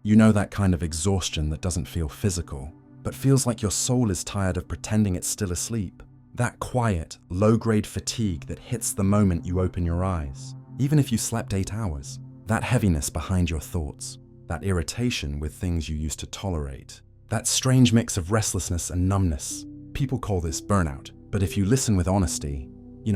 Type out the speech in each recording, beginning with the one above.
You know that kind of exhaustion that doesn't feel physical, but feels like your soul is tired of pretending it's still asleep. That quiet, low-grade fatigue that hits the moment you open your eyes, even if you slept 8 hours. That heaviness behind your thoughts, that irritation with things you used to tolerate, that strange mix of restlessness and numbness. People call this burnout, but if you listen with honesty,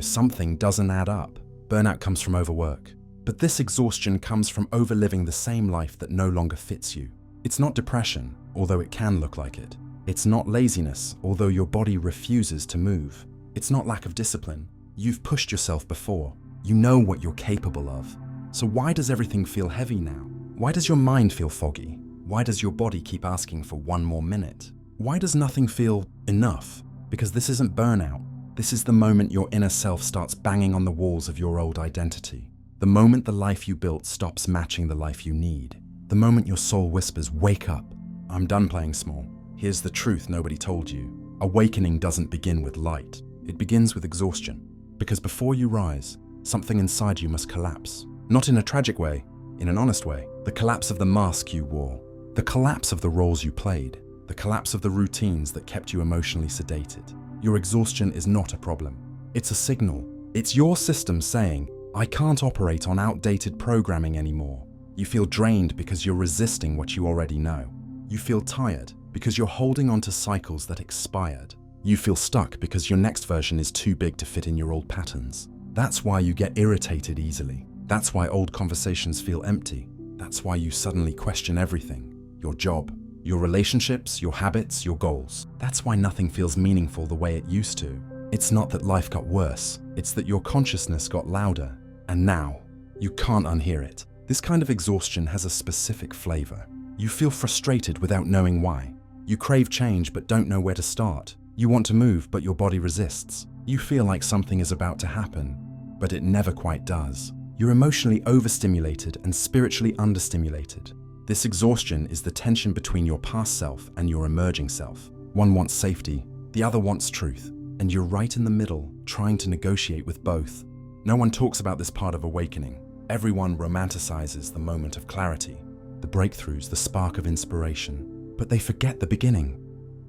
something doesn't add up. Burnout comes from overwork, but this exhaustion comes from overliving the same life that no longer fits you. It's not depression, although it can look like it. It's not laziness, although your body refuses to move. It's not lack of discipline. You've pushed yourself before. You know what you're capable of. So why does everything feel heavy now? Why does your mind feel foggy? Why does your body keep asking for one more minute? Why does nothing feel enough? Because this isn't burnout. This is the moment your inner self starts banging on the walls of your old identity. The moment the life you built stops matching the life you need. The moment your soul whispers, wake up. I'm done playing small. Here's the truth nobody told you. Awakening doesn't begin with light. It begins with exhaustion. Because before you rise, something inside you must collapse. Not in a tragic way, in an honest way. The collapse of the mask you wore. The collapse of the roles you played. The collapse of the routines that kept you emotionally sedated. Your exhaustion is not a problem. It's a signal. It's your system saying, I can't operate on outdated programming anymore. You feel drained because you're resisting what you already know. You feel tired because you're holding on to cycles that expired. You feel stuck because your next version is too big to fit in your old patterns. That's why you get irritated easily. That's why old conversations feel empty. That's why you suddenly question everything. Your job, your relationships, your habits, your goals. That's why nothing feels meaningful the way it used to. It's not that life got worse. It's that your consciousness got louder. And now, you can't unhear it. This kind of exhaustion has a specific flavor. You feel frustrated without knowing why. You crave change but don't know where to start. You want to move but your body resists. You feel like something is about to happen, but it never quite does. You're emotionally overstimulated and spiritually understimulated. This exhaustion is the tension between your past self and your emerging self. One wants safety, the other wants truth, and you're right in the middle, trying to negotiate with both. No one talks about this part of awakening. Everyone romanticizes the moment of clarity, the breakthroughs, the spark of inspiration, but they forget the beginning.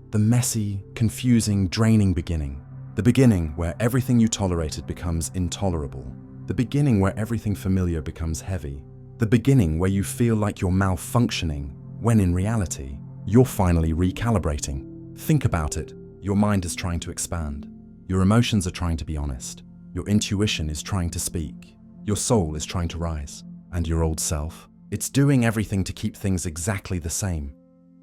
The messy, confusing, draining beginning. The beginning where everything you tolerated becomes intolerable. The beginning where everything familiar becomes heavy. The beginning where you feel like you're malfunctioning, when in reality, you're finally recalibrating. Think about it. Your mind is trying to expand. Your emotions are trying to be honest. Your intuition is trying to speak. Your soul is trying to rise. And your old self? It's doing everything to keep things exactly the same.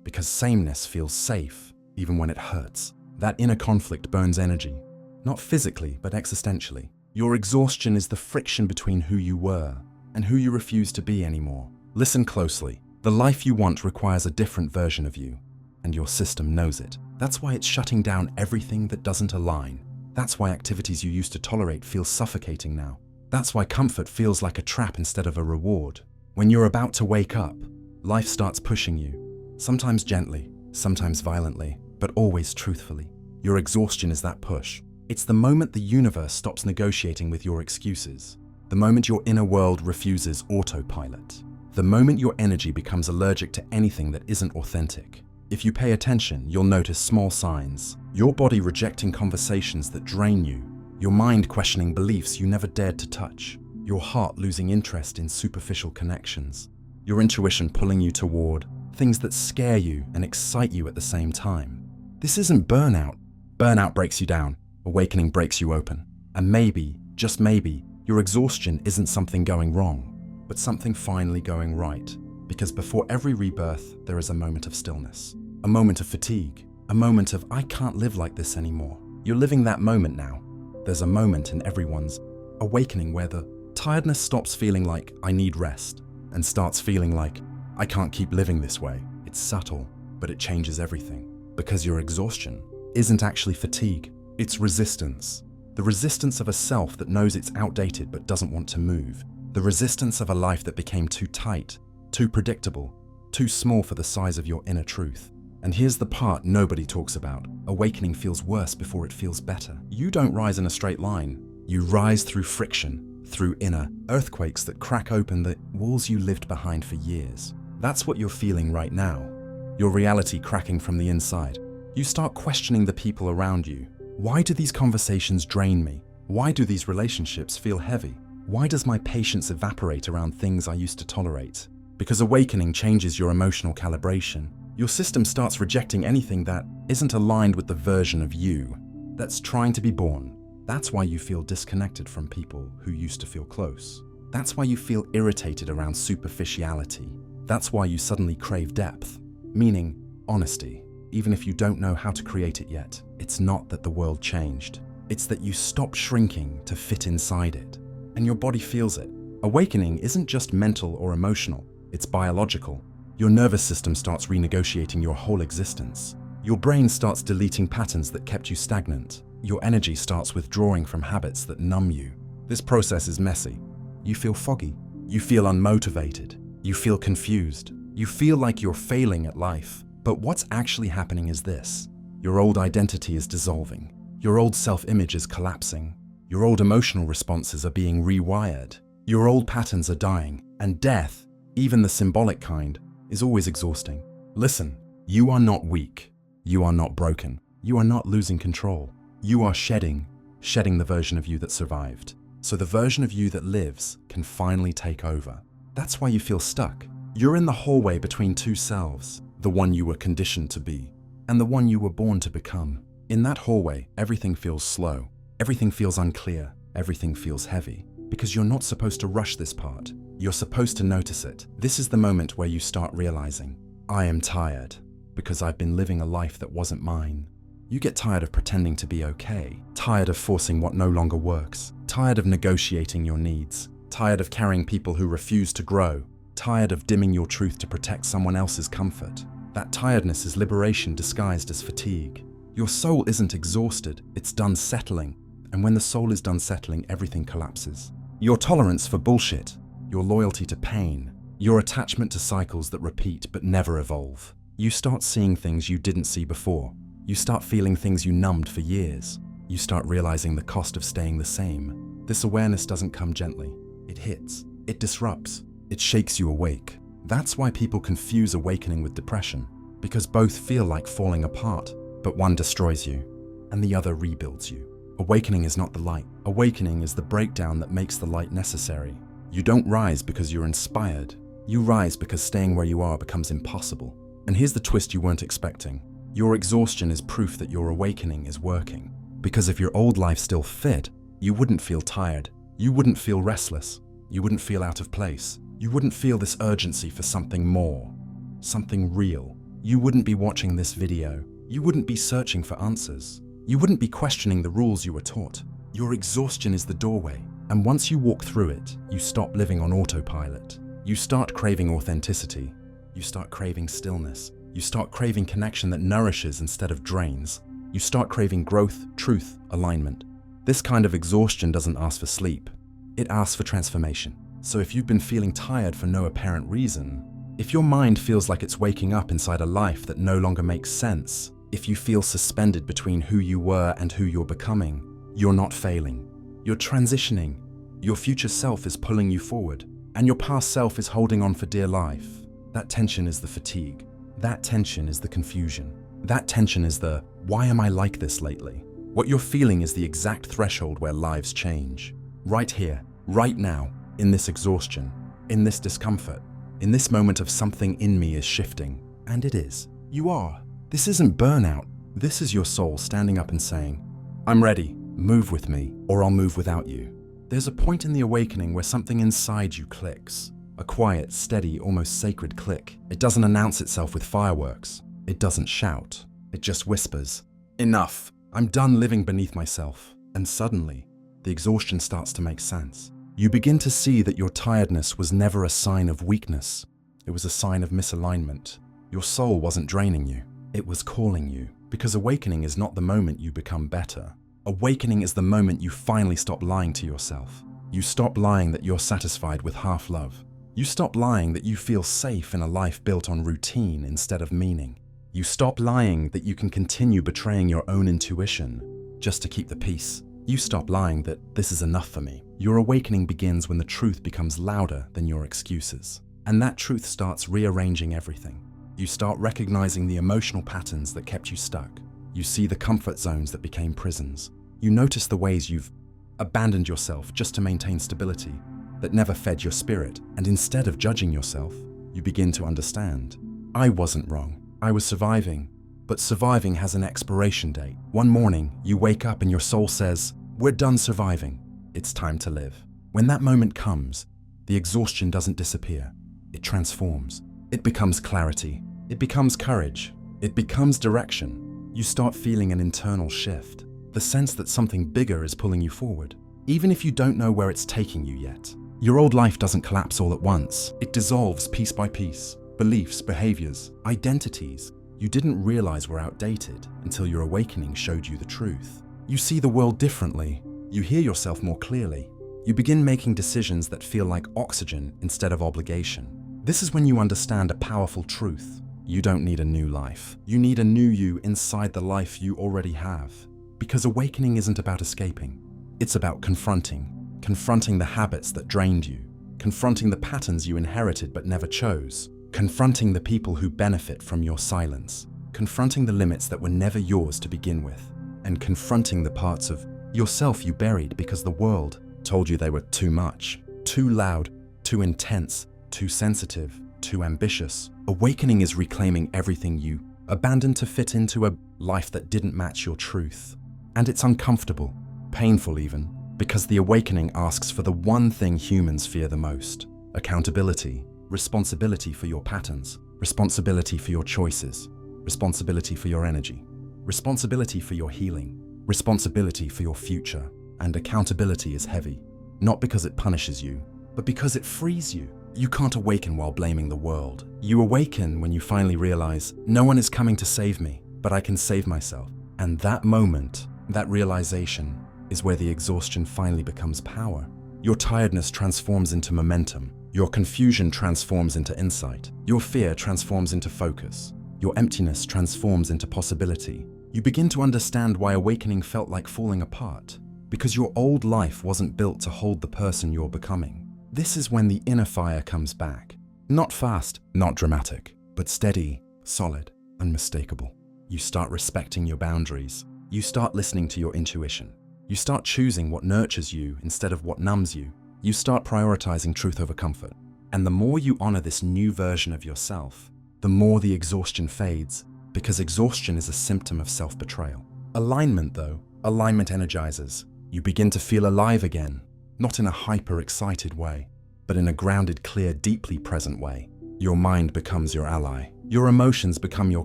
Because sameness feels safe, even when it hurts. That inner conflict burns energy. Not physically, but existentially. Your exhaustion is the friction between who you were and who you refuse to be anymore. Listen closely. The life you want requires a different version of you, and your system knows it. That's why it's shutting down everything that doesn't align. That's why activities you used to tolerate feel suffocating now. That's why comfort feels like a trap instead of a reward. When you're about to wake up, life starts pushing you. Sometimes gently, sometimes violently, but always truthfully. Your exhaustion is that push. It's the moment the universe stops negotiating with your excuses. The moment your inner world refuses autopilot. The moment your energy becomes allergic to anything that isn't authentic. If you pay attention, you'll notice small signs. Your body rejecting conversations that drain you. Your mind questioning beliefs you never dared to touch. Your heart losing interest in superficial connections. Your intuition pulling you toward things that scare you and excite you at the same time. This isn't burnout. Burnout breaks you down. Awakening breaks you open. And maybe, just maybe, your exhaustion isn't something going wrong, but something finally going right. Because before every rebirth, there is a moment of stillness. A moment of fatigue. A moment of, I can't live like this anymore. You're living that moment now. There's a moment in everyone's awakening where the tiredness stops feeling like, I need rest, and starts feeling like, I can't keep living this way. It's subtle, but it changes everything. Because your exhaustion isn't actually fatigue. It's resistance. The resistance of a self that knows it's outdated but doesn't want to move. The resistance of a life that became too tight, too predictable, too small for the size of your inner truth. And here's the part nobody talks about. Awakening feels worse before it feels better. You don't rise in a straight line. You rise through friction, through inner earthquakes that crack open the walls you lived behind for years. That's what you're feeling right now. Your reality cracking from the inside. You start questioning the people around you. Why do these conversations drain me? Why do these relationships feel heavy? Why does my patience evaporate around things I used to tolerate? Because awakening changes your emotional calibration. Your system starts rejecting anything that isn't aligned with the version of you that's trying to be born. That's why you feel disconnected from people who used to feel close. That's why you feel irritated around superficiality. That's why you suddenly crave depth, meaning honesty. Even if you don't know how to create it yet, it's not that the world changed. It's that you stopped shrinking to fit inside it, and your body feels it. Awakening isn't just mental or emotional, it's biological. Your nervous system starts renegotiating your whole existence. Your brain starts deleting patterns that kept you stagnant. Your energy starts withdrawing from habits that numb you. This process is messy. You feel foggy. You feel unmotivated. You feel confused. You feel like you're failing at life. But what's actually happening is this. Your old identity is dissolving. Your old self-image is collapsing. Your old emotional responses are being rewired. Your old patterns are dying. And death, even the symbolic kind, is always exhausting. Listen, you are not weak. You are not broken. You are not losing control. You are shedding the version of you that survived. So the version of you that lives can finally take over. That's why you feel stuck. You're in the hallway between two selves, the one you were conditioned to be, and the one you were born to become. In that hallway, everything feels slow. Everything feels unclear. Everything feels heavy. Because you're not supposed to rush this part. You're supposed to notice it. This is the moment where you start realizing, I am tired because I've been living a life that wasn't mine. You get tired of pretending to be okay, tired of forcing what no longer works, tired of negotiating your needs, tired of carrying people who refuse to grow, tired of dimming your truth to protect someone else's comfort. That tiredness is liberation disguised as fatigue. Your soul isn't exhausted, it's done settling. And when the soul is done settling, everything collapses. Your tolerance for bullshit, your loyalty to pain, your attachment to cycles that repeat but never evolve. You start seeing things you didn't see before. You start feeling things you numbed for years. You start realizing the cost of staying the same. This awareness doesn't come gently. It hits. It disrupts. It shakes you awake. That's why people confuse awakening with depression, because both feel like falling apart, but one destroys you and the other rebuilds you. Awakening is not the light. Awakening is the breakdown that makes the light necessary. You don't rise because you're inspired. You rise because staying where you are becomes impossible. And here's the twist you weren't expecting. Your exhaustion is proof that your awakening is working. Because if your old life still fit, you wouldn't feel tired. You wouldn't feel restless. You wouldn't feel out of place. You wouldn't feel this urgency for something more, something real. You wouldn't be watching this video. You wouldn't be searching for answers. You wouldn't be questioning the rules you were taught. Your exhaustion is the doorway. And once you walk through it, you stop living on autopilot. You start craving authenticity. You start craving stillness. You start craving connection that nourishes instead of drains. You start craving growth, truth, alignment. This kind of exhaustion doesn't ask for sleep. It asks for transformation. So if you've been feeling tired for no apparent reason, if your mind feels like it's waking up inside a life that no longer makes sense, if you feel suspended between who you were and who you're becoming, you're not failing. You're transitioning. Your future self is pulling you forward, and your past self is holding on for dear life. That tension is the fatigue. That tension is the confusion. That tension is the, why am I like this lately? What you're feeling is the exact threshold where lives change. Right here, right now, in this exhaustion, in this discomfort, in this moment of something in me is shifting. And it is. You are. This isn't burnout. This is your soul standing up and saying, I'm ready. Move with me, or I'll move without you. There's a point in the awakening where something inside you clicks. A quiet, steady, almost sacred click. It doesn't announce itself with fireworks. It doesn't shout. It just whispers, enough. I'm done living beneath myself. And suddenly, the exhaustion starts to make sense. You begin to see that your tiredness was never a sign of weakness. It was a sign of misalignment. Your soul wasn't draining you. It was calling you. Because awakening is not the moment you become better. Awakening is the moment you finally stop lying to yourself. You stop lying that you're satisfied with half love. You stop lying that you feel safe in a life built on routine instead of meaning. You stop lying that you can continue betraying your own intuition just to keep the peace. You stop lying that this is enough for me. Your awakening begins when the truth becomes louder than your excuses. And that truth starts rearranging everything. You start recognizing the emotional patterns that kept you stuck. You see the comfort zones that became prisons. You notice the ways you've abandoned yourself just to maintain stability that never fed your spirit. And instead of judging yourself, you begin to understand. I wasn't wrong. I was surviving. But surviving has an expiration date. One morning, you wake up and your soul says, "We're done surviving. It's time to live." When that moment comes, the exhaustion doesn't disappear. It transforms. It becomes clarity. It becomes courage. It becomes direction. You start feeling an internal shift, the sense that something bigger is pulling you forward, even if you don't know where it's taking you yet. Your old life doesn't collapse all at once. It dissolves piece by piece. Beliefs, behaviors, identities you didn't realize were outdated until your awakening showed you the truth. You see the world differently. You hear yourself more clearly. You begin making decisions that feel like oxygen instead of obligation. This is when you understand a powerful truth. You don't need a new life. You need a new you inside the life you already have. Because awakening isn't about escaping. It's about confronting the habits that drained you, confronting the patterns you inherited but never chose, confronting the people who benefit from your silence, confronting the limits that were never yours to begin with, and confronting the parts of yourself you buried because the world told you they were too much, too loud, too intense, too sensitive, too ambitious. Awakening is reclaiming everything you abandoned to fit into a life that didn't match your truth. And it's uncomfortable, painful even, because the awakening asks for the one thing humans fear the most: accountability, responsibility for your patterns, responsibility for your choices, responsibility for your energy, responsibility for your healing, responsibility for your future. And accountability is heavy, not because it punishes you, but because it frees you. You can't awaken while blaming the world. You awaken when you finally realize, no one is coming to save me, but I can save myself. And that moment, that realization, is where the exhaustion finally becomes power. Your tiredness transforms into momentum. Your confusion transforms into insight. Your fear transforms into focus. Your emptiness transforms into possibility. You begin to understand why awakening felt like falling apart, because your old life wasn't built to hold the person you're becoming. This is when the inner fire comes back. Not fast, not dramatic, but steady, solid, unmistakable. You start respecting your boundaries. You start listening to your intuition. You start choosing what nurtures you instead of what numbs you. You start prioritizing truth over comfort. And the more you honor this new version of yourself, the more the exhaustion fades, because exhaustion is a symptom of self-betrayal. Alignment, though, alignment energizes. You begin to feel alive again, not in a hyper-excited way, but in a grounded, clear, deeply present way. Your mind becomes your ally. Your emotions become your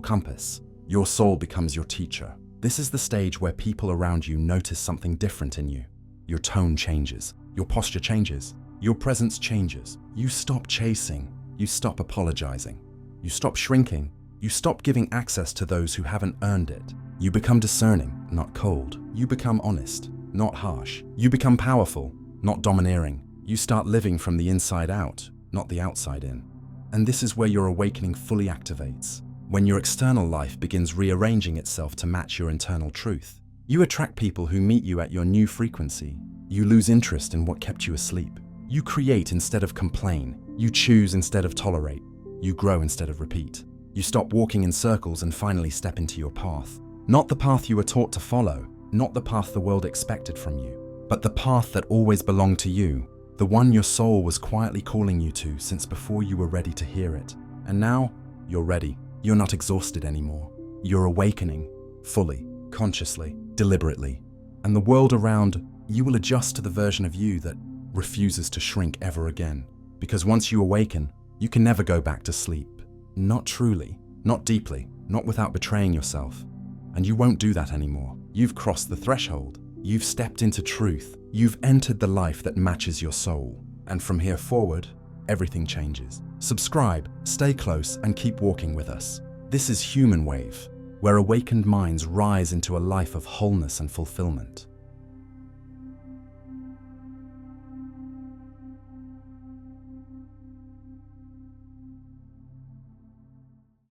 compass. Your soul becomes your teacher. This is the stage where people around you notice something different in you. Your tone changes. Your posture changes. Your presence changes. You stop chasing. You stop apologizing. You stop shrinking. You stop giving access to those who haven't earned it. You become discerning, not cold. You become honest, not harsh. You become powerful, not domineering. You start living from the inside out, not the outside in. And this is where your awakening fully activates. When your external life begins rearranging itself to match your internal truth. You attract people who meet you at your new frequency. You lose interest in what kept you asleep. You create instead of complain. You choose instead of tolerate. You grow instead of repeat. You stop walking in circles and finally step into your path. Not the path you were taught to follow, not the path the world expected from you, but the path that always belonged to you, the one your soul was quietly calling you to since before you were ready to hear it. And now, you're ready. You're not exhausted anymore. You're awakening, fully, consciously, deliberately. And the world around you will adjust to the version of you that refuses to shrink ever again. Because once you awaken, you can never go back to sleep. Not truly, not deeply, not without betraying yourself. And you won't do that anymore. You've crossed the threshold. You've stepped into truth. You've entered the life that matches your soul. And from here forward, everything changes. Subscribe, stay close, and keep walking with us. This is Human Wave, where awakened minds rise into a life of wholeness and fulfillment.